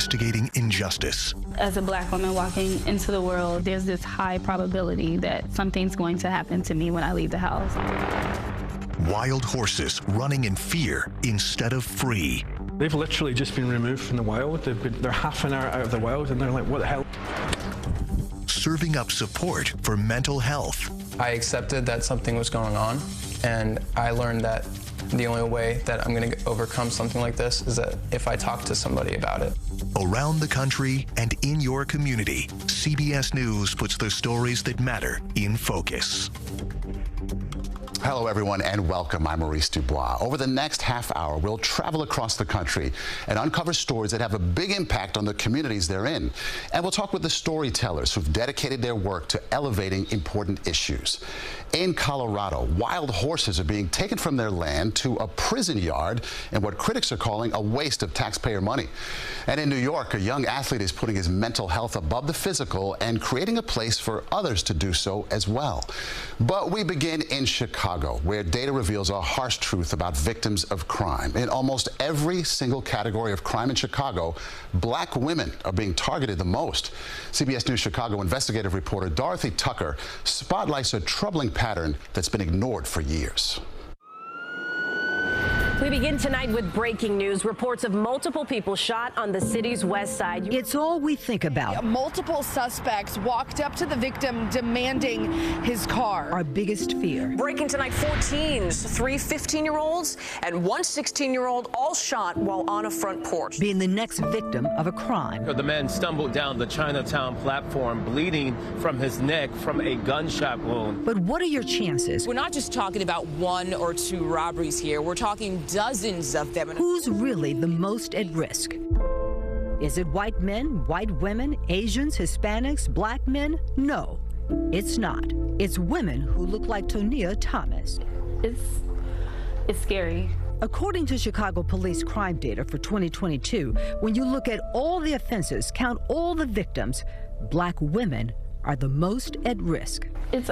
investigating injustice. As a Black woman walking into the world, there's this high probability that something's going to happen to me when I leave the house. Wild horses running in fear instead of free. They've literally just been removed from the wild. They're half an hour out of the wild, and they're like, what the hell? Serving up support for mental health. I accepted that something was going on, and I learned that the only way that I'm going to overcome something like this is that if I talk to somebody about it. Around the country and in your community, CBS News puts the stories that matter in focus. Hello, everyone, and welcome. I'm Maurice Dubois. Over the next half hour, we'll travel across the country and uncover stories that have a big impact on the communities they're in. And we'll talk with the storytellers who've dedicated their work to elevating important issues. In Colorado, wild horses are being taken from their land to a prison yard in what critics are calling a waste of taxpayer money. And in New York, a young athlete is putting his mental health above the physical and creating a place for others to do so as well. But we begin in Chicago, where data reveals a harsh truth about victims of crime. In almost every single category of crime in Chicago, Black women are being targeted the most. CBS News Chicago investigative reporter Dorothy Tucker spotlights a troubling pattern that's been ignored for years. We begin tonight with breaking news. Reports of multiple people shot on the city's west side. It's all we think about. Multiple suspects walked up to the victim demanding his car. Our biggest fear. Breaking tonight, 4 teens, 3 15-year-olds and 1 16-year-old, all shot while on a front porch. Being the next victim of a crime. The man stumbled down the Chinatown platform, bleeding from his neck from a gunshot wound. But what are your chances? We're not just talking about 1 or 2 robberies here. We're talking dozens of them. Who's really the most at risk? Is it white men, white women, Asians, Hispanics, Black men? No, it's not. It's women who look like Tonia Thomas. It's scary. According to Chicago police crime data for 2022, when you look at all the offenses, count all the victims, Black women are the most at risk. It's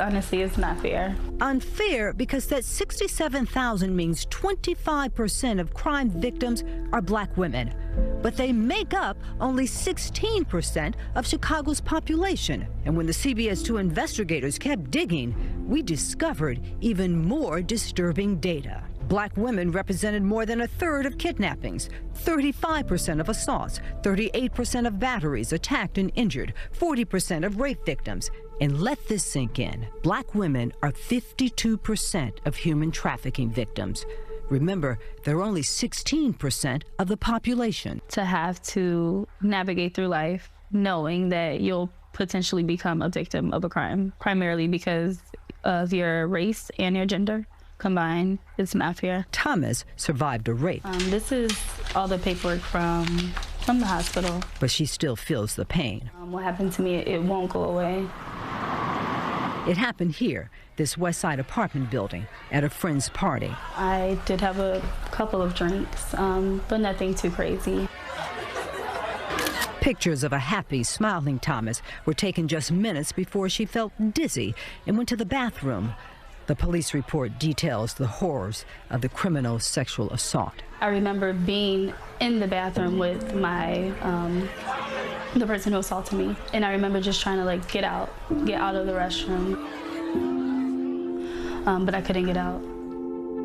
not fair. Unfair because that 67,000 means 25% of crime victims are Black women. But they make up only 16% of Chicago's population. And when the CBS 2 investigators kept digging, we discovered even more disturbing data. Black women represented more than a third of kidnappings, 35% of assaults, 38% of batteries attacked and injured, 40% of rape victims. And let this sink in. Black women are 52% of human trafficking victims. Remember, they're only 16% of the population. To have to navigate through life knowing that you'll potentially become a victim of a crime, primarily because of your race and your gender combined, it's not fair. Thomas survived a rape. This is all the paperwork from the hospital. But she still feels the pain. What happened to me, it won't go away. It happened here, this West Side apartment building, at a friend's party. I did have a couple of drinks, but nothing too crazy. Pictures of a happy, smiling Thomas were taken just minutes before she felt dizzy and went to the bathroom. The police report details the horrors of the criminal sexual assault. I remember being in the bathroom with the person who assaulted me, and I remember just trying to get out of the restroom, but I couldn't get out.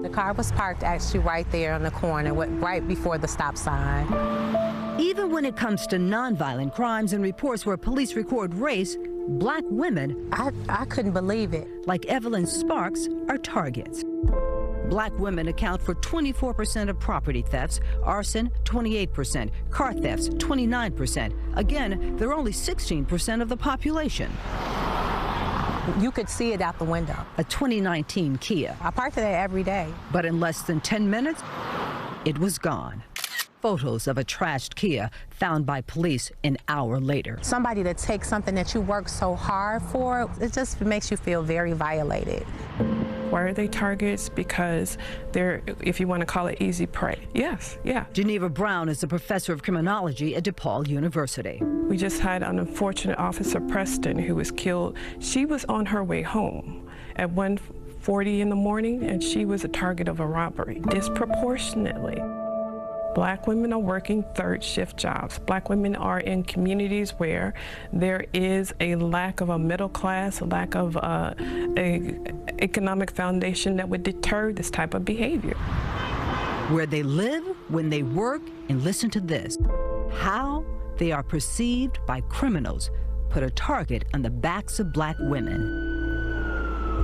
The car was parked actually right there on the corner, right before the stop sign. Even when it comes to nonviolent crimes and reports where police record race, Black women, I couldn't believe it, like Evelyn Sparks, are targets. Black women account for 24% of property thefts, arson 28%, car thefts 29%. Again, they're only 16% of the population. You could see it out the window. A 2019 Kia. I park there every day. But in less than 10 minutes, it was gone. Photos of a trashed Kia found by police an hour later. Somebody that takes something that you work so hard for, it just makes you feel very violated. Why are they targets? Because they're, if you want to call it, easy prey. Yes, yeah. Geneva Brown is a professor of criminology at DePaul University. We just had an unfortunate Officer Preston who was killed. She was on her way home at 1:40 in the morning, and she was a target of a robbery, disproportionately. Black women are working third shift jobs. Black women are in communities where there is a lack of a middle class, a lack of a economic foundation that would deter this type of behavior. Where they live, when they work, and listen to this, how they are perceived by criminals put a target on the backs of Black women.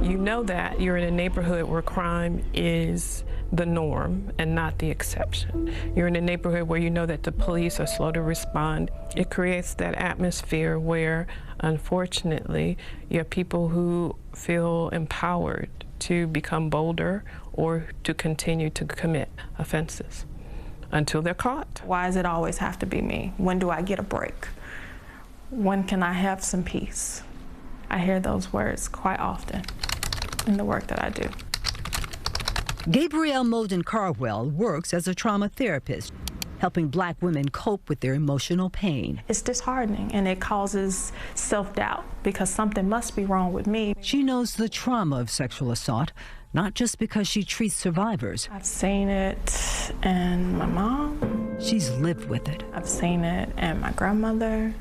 You know that you're in a neighborhood where crime is the norm and not the exception. You're in a neighborhood where you know that the police are slow to respond. It creates that atmosphere where, unfortunately, you have people who feel empowered to become bolder or to continue to commit offenses until they're caught. Why does it always have to be me? When do I get a break? When can I have some peace? I hear those words quite often in the work that I do. Gabrielle Molden-Carwell works as a trauma therapist, helping Black women cope with their emotional pain. It's disheartening, and it causes self-doubt because something must be wrong with me. She knows the trauma of sexual assault, not just because she treats survivors. I've seen it in my mom. She's lived with it. I've seen it in my grandmother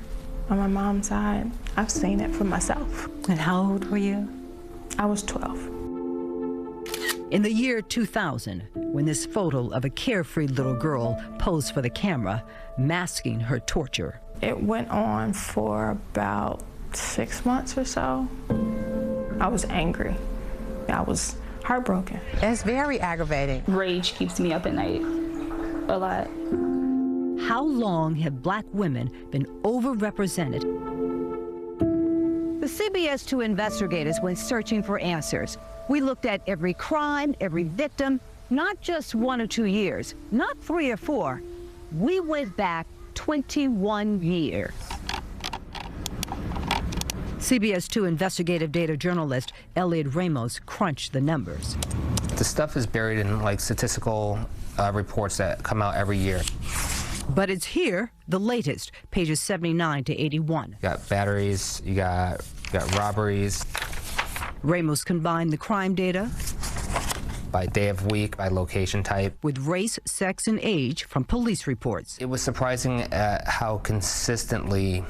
on my mom's side. I've seen it for myself. And how old were you? I was 12. In the year 2000, when this photo of a carefree little girl posed for the camera, masking her torture. It went on for about 6 months or so. I was angry. I was heartbroken. It's very aggravating. Rage keeps me up at night a lot. How long have Black women been overrepresented? The CBS 2 investigators went searching for answers. We looked at every crime, every victim, not just 1 or 2 years, not 3 or 4. We went back 21 years. CBS 2 investigative data journalist Elliot Ramos crunched the numbers. The stuff is buried in like statistical reports that come out every year. But it's here, the latest, pages 79 to 81. You got batteries, you got robberies. Ramos combined the crime data by day of week, by location type, with race, sex, and age from police reports. It was surprising at how consistently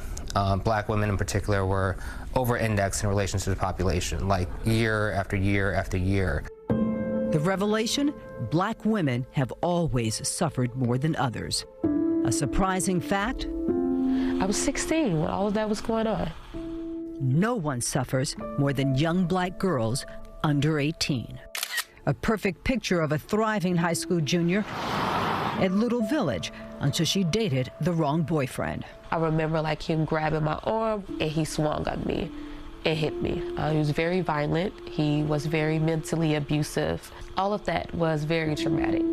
Black women in particular were over-indexed in relation to the population, like year after year after year. The revelation, Black women have always suffered more than others. A surprising fact? I was 16 when all of that was going on. No one suffers more than young Black girls under 18. A perfect picture of a thriving high school junior at Little Village until she dated the wrong boyfriend. I remember like him grabbing my arm and he swung on me and hit me. He was very violent. He was very mentally abusive. All of that was very traumatic.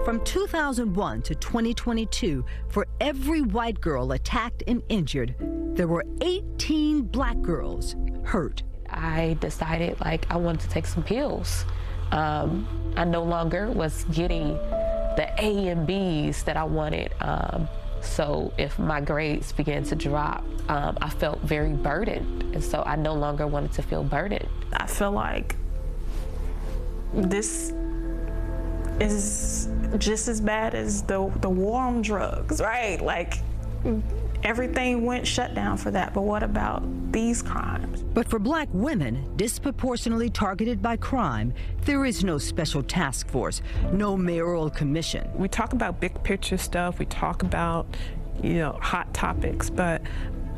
From 2001 to 2022, for every white girl attacked and injured, there were 18 Black girls hurt. I decided like I wanted to take some pills. I no longer was getting the A and B's that I wanted. So if my grades began to drop, I felt very burdened. And so I no longer wanted to feel burdened. I feel like this is just as bad as the war on drugs, right? Like everything went shut down for that, but what about these crimes? But for Black women disproportionately targeted by crime, there is no special task force, no mayoral commission. We talk about big picture stuff, we talk about, hot topics, but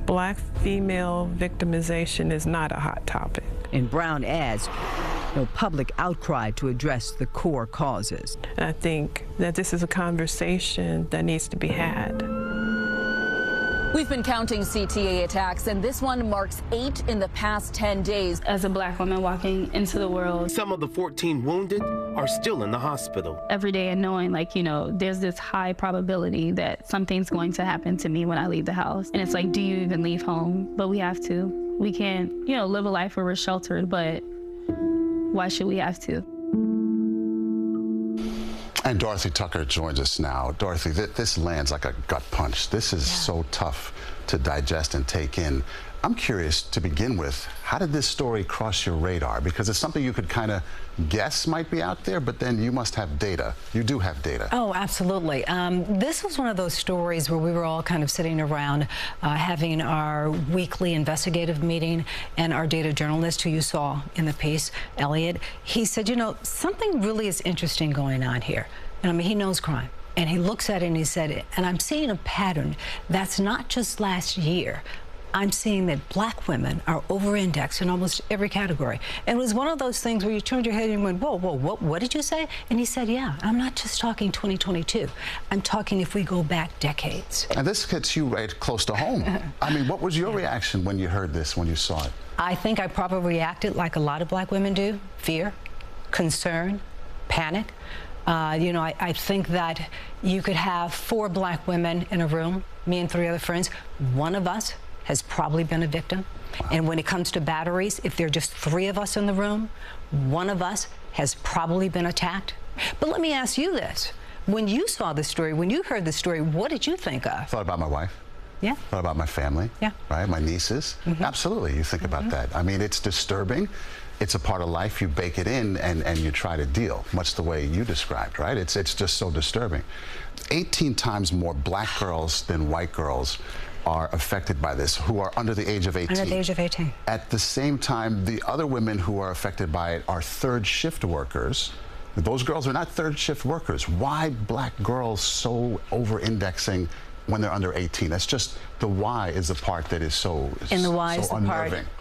Black female victimization is not a hot topic. And Brown adds, no public outcry to address the core causes. And I think that this is a conversation that needs to be had. We've been counting CTA attacks, and this one marks 8 in the past 10 days. As a Black woman walking into the world, some of the 14 wounded are still in the hospital. Every day and knowing, there's this high probability that something's going to happen to me when I leave the house. And it's like, do you even leave home? But we have to. We can't, live a life where we're sheltered, but why should we have to? And Dorothy Tucker joins us now. Dorothy, this lands like a gut punch. This is so tough to digest and take in. I'm curious to begin with, how did this story cross your radar? Because it's something you could kind of guess might be out there, but then you must have data. You do have data. Oh, absolutely. This was one of those stories where we were all kind of sitting around having our weekly investigative meeting, and our data journalist, who you saw in the piece, Elliot, he said, you know, something really is interesting going on here. And I mean, he knows crime. And he looks at it and he said, and I'm seeing a pattern that's not just last year. I'm seeing that black women are over-indexed in almost every category. And it was one of those things where you turned your head and you went, whoa, whoa, what did you say? And he said, yeah, I'm not just talking 2022. I'm talking if we go back decades. And this hits you right close to home. I mean, what was your reaction when you heard this, when you saw it? I think I probably reacted like a lot of black women do: fear, concern, panic. You know, I think that you could have 4 black women in a room, me and 3 other friends. One of us has probably been a victim. Wow. And when it comes to batteries, if there are just 3 of us in the room, one of us has probably been attacked. But let me ask you this. When you saw the story, when you heard the story, what did you think of? Thought about my wife. Yeah. Thought about my family. Yeah. Right? My nieces. Mm-hmm. Absolutely. You think about that. I mean, it's disturbing. It's a part of life. You bake it in and you try to deal, much the way you described, right? It's just so disturbing. 18 times more black girls than white girls are affected by this, who are under the age of 18. Under the age of 18. At the same time, the other women who are affected by it are third shift workers. Those girls are not third shift workers. Why black girls so over-indexing when they're under 18? That's just, the why is the part that is so unnerving. And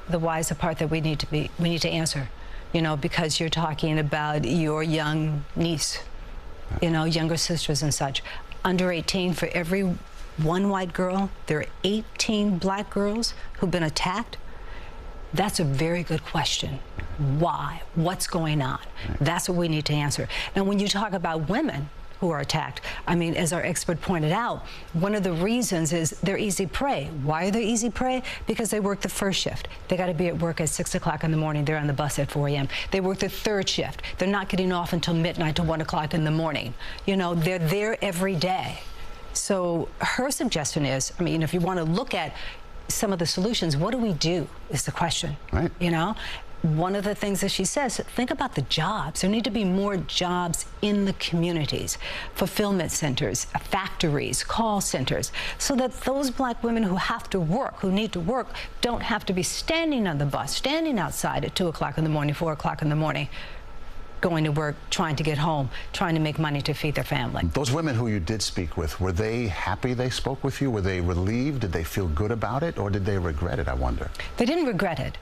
the why is the part that we need to answer. You know, because you're talking about your young niece, you know, younger sisters and such. Under 18, for every 1 white girl, there are 18 black girls who've been attacked. That's a very good question. Why? What's going on? That's what we need to answer. Now, when you talk about women who are attacked, I mean, as our expert pointed out, one of the reasons is they're easy prey. Why are they easy prey? Because they work the first shift. They got to be at work at 6 o'clock in the morning. They're on the bus at 4 a.m. They work the third shift. They're not getting off until midnight to 1 o'clock in the morning. You know, they're there every day. So her suggestion is, I mean, if you want to look at some of the solutions, what do we do is the question, right? You know, one of the things that she says, think about the jobs. There need to be more jobs in the communities, fulfillment centers, factories, call centers, so that those black women who have to work, who need to work, don't have to be standing on the bus, standing outside at 2 o'clock in the morning, 4 o'clock in the morning, going to work, trying to get home, trying to make money to feed their family. Those women who you did speak with, were they happy they spoke with you? Were they relieved? Did they feel good about it? Or did they regret it, I wonder? They didn't regret it.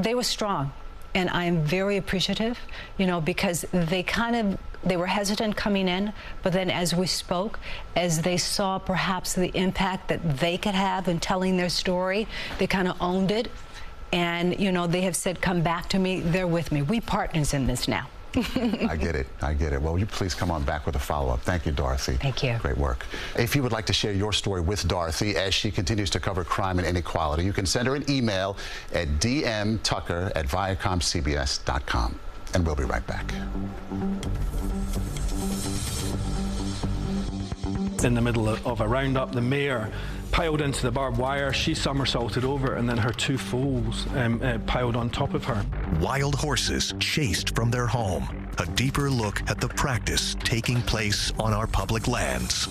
They were strong. And I am very appreciative, you know, because they were hesitant coming in, but then as we spoke, as they saw perhaps the impact that they could have in telling their story, they kind of owned it. And, you know, they have said, come back to me. They're with me. We partners in this now. I get it. I get it. Well, you please come on back with a follow-up. Thank you, Dorothy. Thank you. Great work. If you would like to share your story with Dorothy as she continues to cover crime and inequality, you can send her an email at dmtucker@viacomcbs.com. And we'll be right back. In the middle of a roundup, the mayor piled into the barbed wire. She somersaulted over, and then her 2 foals piled on top of her. Wild horses chased from their home. A deeper look at the practice taking place on our public lands.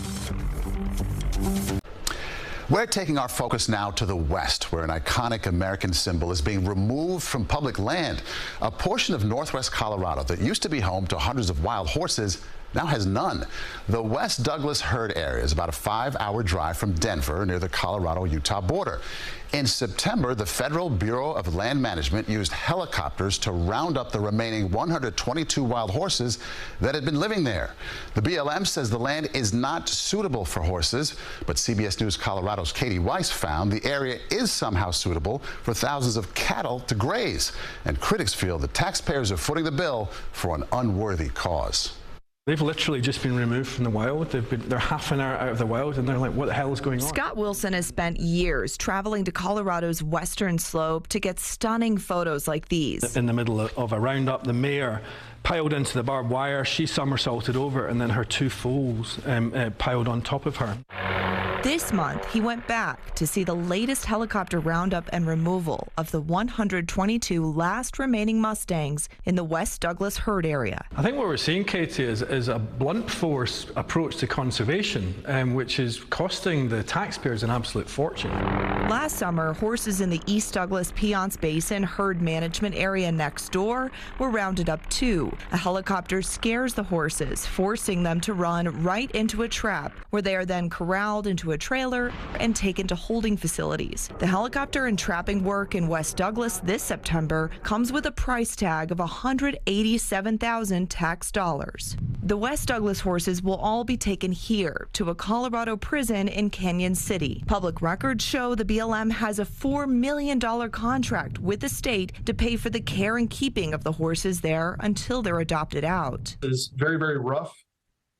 We're taking our focus now to the West, where an iconic American symbol is being removed from public land. A portion of northwest Colorado that used to be home to hundreds of wild horses now has none. The West Douglas Herd area is about a 5-hour drive from Denver, near the Colorado-Utah border. In September, the Federal Bureau of Land Management used helicopters to round up the remaining 122 wild horses that had been living there. The BLM says the land is not suitable for horses, but CBS News Colorado's Katie Weiss found the area is somehow suitable for thousands of cattle to graze. And critics feel the taxpayers are footing the bill for an unworthy cause. They've literally just been removed from the wild. They're half an hour out of the wild, and they're like, what the hell is going on? Scott Wilson has spent years traveling to Colorado's western slope to get stunning photos like these. In the middle of a roundup, the mayor piled into the barbed wire. She somersaulted over, and then her 2 foals piled on top of her. This month, he went back to see the latest helicopter roundup and removal of the 122 last remaining Mustangs in the West Douglas herd area. I think what we're seeing, Katie, is a blunt force approach to conservation, which is costing the taxpayers an absolute fortune. Last summer, horses in the East Douglas Piceance Basin herd management area next door were rounded up too. A helicopter scares the horses, forcing them to run right into a trap, where they are then corralled into a trailer and taken to holding facilities. The helicopter and trapping work in West Douglas this September comes with a price tag of $187,000 tax dollars. The West Douglas horses will all be taken here to a Colorado prison in Canyon City. Public records show the BLM has a $4 million contract with the state to pay for the care and keeping of the horses there until they're adopted out. It's very, very rough.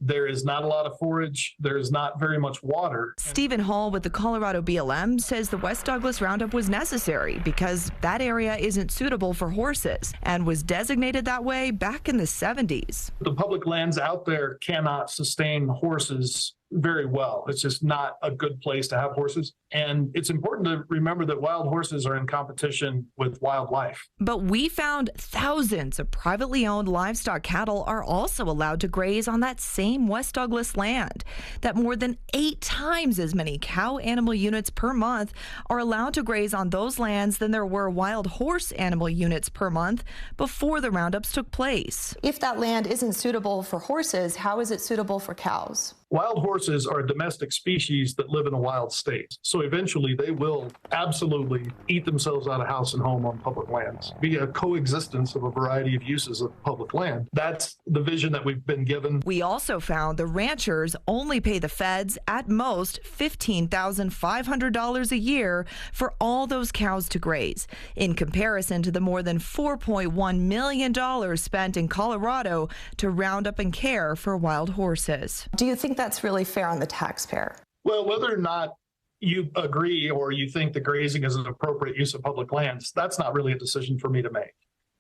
There is not a lot of forage. There is not very much water. Stephen Hall with the Colorado BLM says the West Douglas Roundup was necessary because that area isn't suitable for horses and was designated that way back in the 70s. The public lands out there cannot sustain horses very well. It's just not a good place to have horses. And it's important to remember that wild horses are in competition with wildlife. But we found thousands of privately owned livestock cattle are also allowed to graze on that same West Douglas land. That more than 8 times as many cow animal units per month are allowed to graze on those lands than there were wild horse animal units per month before the roundups took place. If that land isn't suitable for horses, how is it suitable for cows? Wild horses are a domestic species that live in a wild state. So eventually they will absolutely eat themselves out of house and home on public lands, be a coexistence of a variety of uses of public land. That's the vision that we've been given. We also found the ranchers only pay the feds at most $15,500 a year for all those cows to graze, in comparison to the more than $4.1 million spent in Colorado to round up and care for wild horses. Do you think that's really fair on the taxpayer? Well, whether or not you agree or you think that grazing is an appropriate use of public lands, that's not really a decision for me to make.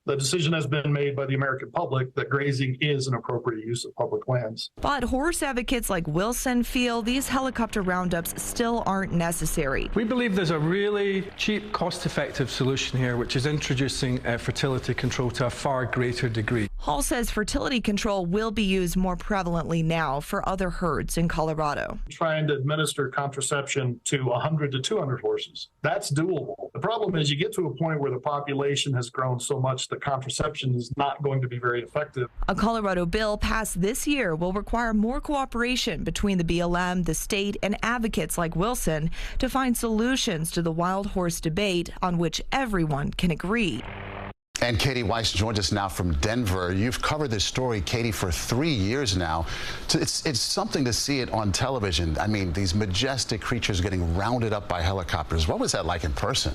The decision has been made by the American public that grazing is an appropriate use of public lands. But horse advocates like Wilson feel these helicopter roundups still aren't necessary. We believe there's a really cheap, cost-effective solution here, which is introducing fertility control to a far greater degree. Hall says fertility control will be used more prevalently now for other herds in Colorado. Trying to administer contraception to 100 to 200 horses, that's doable. The problem is you get to a point where the population has grown so much that contraception is not going to be very effective. A Colorado bill passed this year will require more cooperation between the BLM, the state, and advocates like Wilson to find solutions to the wild horse debate on which everyone can agree. And Katie Weiss joins us now from Denver. You've covered this story, Katie, for 3 years now. It's something to see it on television. I mean, these majestic creatures getting rounded up by helicopters. What was that like in person?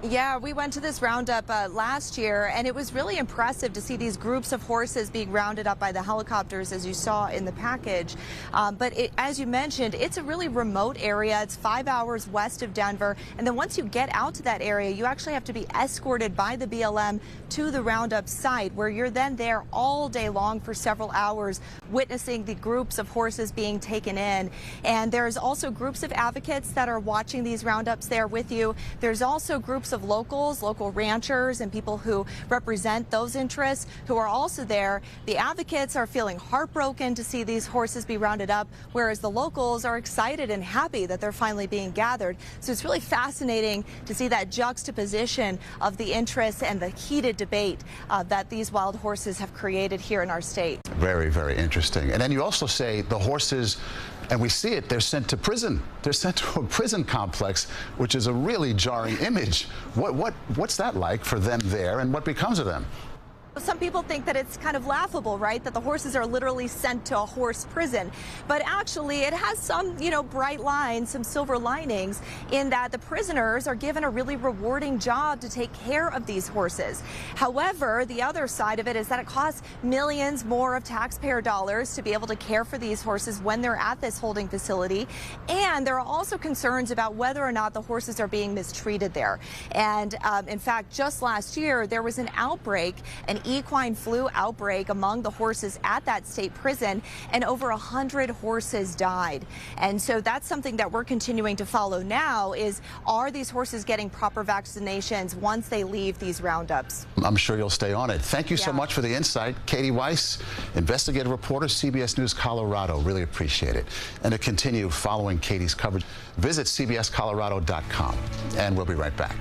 Yeah, we went to this roundup last year, and it was really impressive to see these groups of horses being rounded up by the helicopters, as you saw in the package. But as you mentioned, it's a really remote area. It's 5 hours west of Denver. And then once you get out to that area, you actually have to be escorted by the BLM to the roundup site, where you're then there all day long for several hours, witnessing the groups of horses being taken in. And there's also groups of advocates that are watching these roundups there with you. There's also groups of locals, local ranchers, and people who represent those interests who are also there. The advocates are feeling heartbroken to see these horses be rounded up, whereas the locals are excited and happy that they're finally being gathered. So it's really fascinating to see that juxtaposition of the interests and the heated debate that these wild horses have created here in our state. Very, very interesting. And then you also say the horses, and we see it, they're sent to prison. They're sent to a prison complex, which is a really jarring image. What's that like for them there, and what becomes of them? Some people think that it's kind of laughable, right, that the horses are literally sent to a horse prison. But actually, it has some, bright lines, some silver linings, in that the prisoners are given a really rewarding job to take care of these horses. However, the other side of it is that it costs millions more of taxpayer dollars to be able to care for these horses when they're at this holding facility. And there are also concerns about whether or not the horses are being mistreated there. And in fact, just last year, there was an outbreak, an equine flu outbreak among the horses at that state prison, and over 100 horses died. And so that's something that we're continuing to follow now is, are these horses getting proper vaccinations once they leave these roundups? I'm sure you'll stay on it. Thank you so much for the insight. Katie Weiss, investigative reporter, CBS News Colorado. Really appreciate it. And to continue following Katie's coverage, visit cbscolorado.com. And we'll be right back.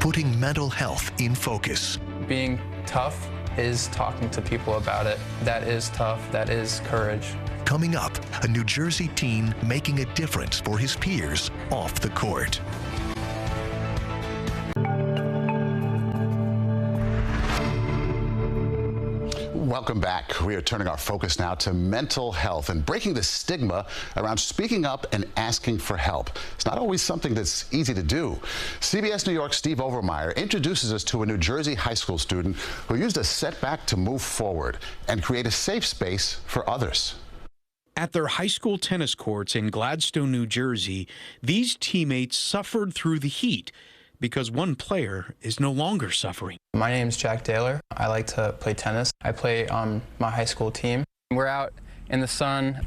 Putting mental health in focus. Being tough is talking to people about it. That is tough. That is courage. Coming up, a New Jersey teen making a difference for his peers off the court. Welcome back. We are turning our focus now to mental health and breaking the stigma around speaking up and asking for help. It's not always something that's easy to do. CBS New York's Steve Overmeyer introduces us to a New Jersey high school student who used a setback to move forward and create a safe space for others. At their high school tennis courts in Gladstone, New Jersey, these teammates suffered through the heat because one player is no longer suffering. My name's Jack Daler. I like to play tennis. I play on my high school team. We're out in the sun.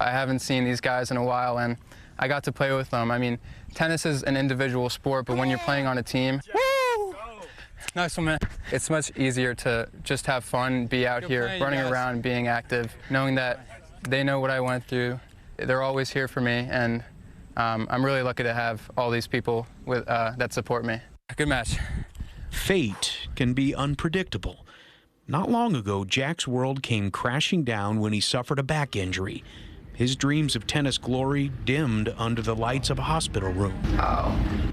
I haven't seen these guys in a while, and I got to play with them. I mean, tennis is an individual sport, but when you're playing on a team, nice one, man. It's much easier to just have fun, be out here, running around, being active, knowing that they know what I went through. They're always here for me, and I'm really lucky to have all these people that support me. Good match. Fate can be unpredictable. Not long ago, Jack's world came crashing down when he suffered a back injury. His dreams of tennis glory dimmed under the lights of a hospital room.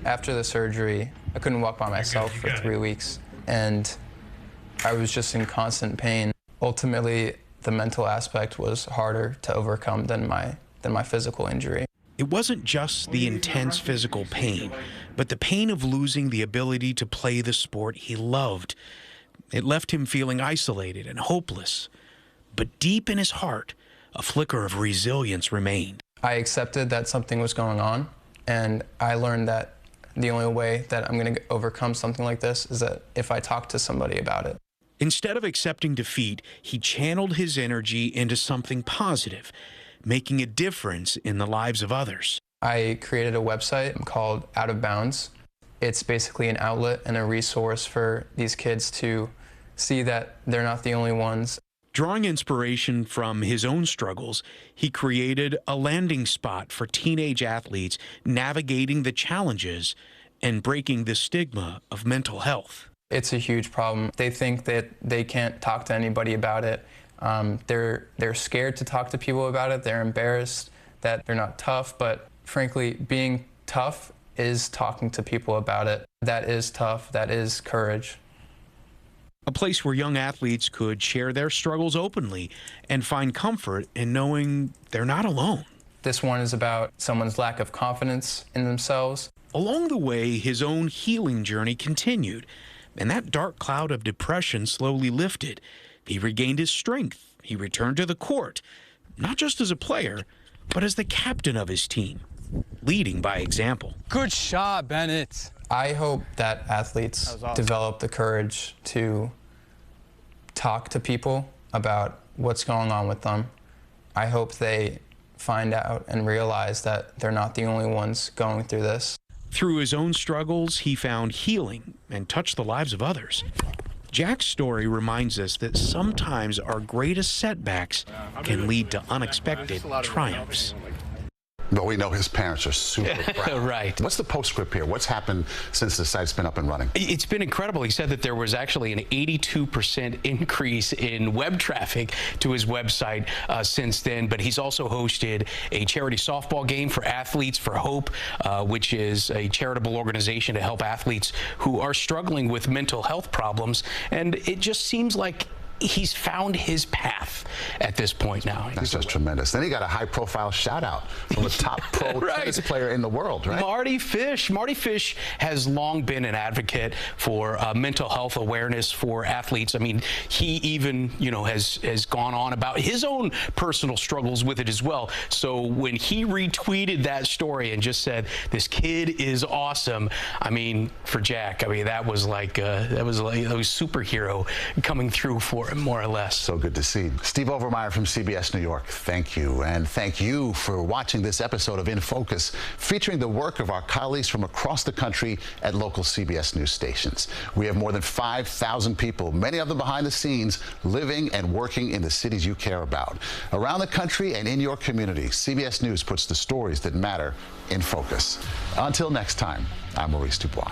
After the surgery, I couldn't walk by myself for 3 weeks, and I was just in constant pain. Ultimately, the mental aspect was harder to overcome than my physical injury. It wasn't just the intense physical pain, but the pain of losing the ability to play the sport he loved. It left him feeling isolated and hopeless. But deep in his heart, a flicker of resilience remained. I accepted that something was going on, and I learned that the only way that I'm going to overcome something like this is that if I talk to somebody about it. Instead of accepting defeat, he channeled his energy into something positive, making a difference in the lives of others. I created a website called Out of Bounds. It's basically an outlet and a resource for these kids to see that they're not the only ones. Drawing inspiration from his own struggles, he created a landing spot for teenage athletes navigating the challenges and breaking the stigma of mental health. It's a huge problem. They think that they can't talk to anybody about it. They're scared to talk to people about it. They're embarrassed that they're not tough, but frankly, being tough is talking to people about it. That is tough. That is courage. A place where young athletes could share their struggles openly and find comfort in knowing they're not alone. This one is about someone's lack of confidence in themselves. Along the way, his own healing journey continued, and that dark cloud of depression slowly lifted. He regained his strength. He returned to the court, not just as a player, but as the captain of his team, leading by example. Good shot, Bennett. I hope that athletes develop the courage to talk to people about what's going on with them. I hope they find out and realize that they're not the only ones going through this. Through his own struggles, he found healing and touched the lives of others. Jack's story reminds us that sometimes our greatest setbacks can lead to unexpected triumphs. But we know his parents are super proud. Right. What's the postscript here? What's happened since the site's been up and running? It's been incredible. He said that there was actually an 82% increase in web traffic to his website since then, but he's also hosted a charity softball game for Athletes for Hope, which is a charitable organization to help athletes who are struggling with mental health problems. And it just seems like he's found his path at this point now. That's just tremendous. Then he got a high-profile shout-out from a top pro tennis player in the world, right? Marty Fish. Marty Fish has long been an advocate for mental health awareness for athletes. I mean, he even, has gone on about his own personal struggles with it as well. So when he retweeted that story and just said, "This kid is awesome," I mean, for Jack, that was like a superhero coming through for him, more or less. So good to see. Steve Overmeyer from CBS New York, thank you. And thank you for watching this episode of In Focus, featuring the work of our colleagues from across the country at local CBS News stations. We have more than 5,000 people, many of them behind the scenes, living and working in the cities you care about. Around the country and in your community, CBS News puts the stories that matter in focus. Until next time, I'm Maurice Dubois.